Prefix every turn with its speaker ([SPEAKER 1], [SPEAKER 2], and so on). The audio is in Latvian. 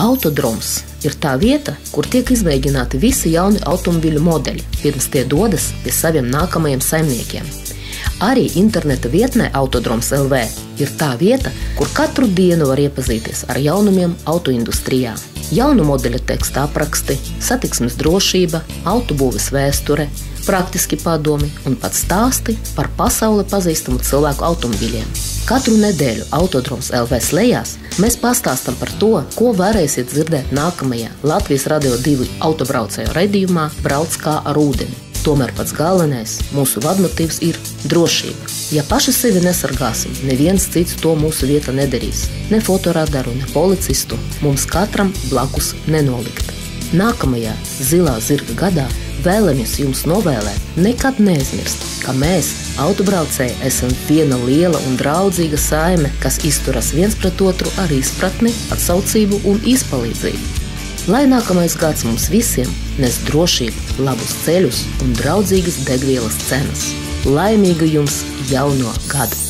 [SPEAKER 1] Autodroms ir tā vieta, kur tiek izmēģināti visi jauni automobiļu modeļi, pirms tie dodas pie saviem nākamajiem saimniekiem. Arī interneta vietnē Autodroms LV ir tā vieta, kur katru dienu var iepazīties ar jaunumiem autoindustrijā. Jaunu modeļa teksta apraksti, satiksmes drošība, autobūves vēsture, praktiski padomi un pat stāsti par pasauli pazīstamu cilvēku automobiļiem. Katru nedēļu Autodroms LV slejās mēs pastāstam par to, ko varēsiet dzirdēt nākamajā Latvijas Radio 2 autobraucēju raidījumā Brauc kā ar ūdeni. Tomēr pats galvenais mūsu vadmotīvs ir drošība. Ja paši sevi nesargāsim, neviens cits to mūsu vieta nedarīs. Ne fotoradaru, ne policistu mums katram blakus nenolikt. Nākamajā Zilā zirga gadā vēlamies jums novēlēt nekad neaizmirst, ka mēs, autobraucēji, esam viena liela un draudzīga saime, kas izturas viens pret otru ar izpratni, atsaucību un izpalīdzību. Lai nākamais gads mums visiem nes drošību, labus ceļus un draudzīgas degvielas cenas. Laimīgu jums jauno gadu!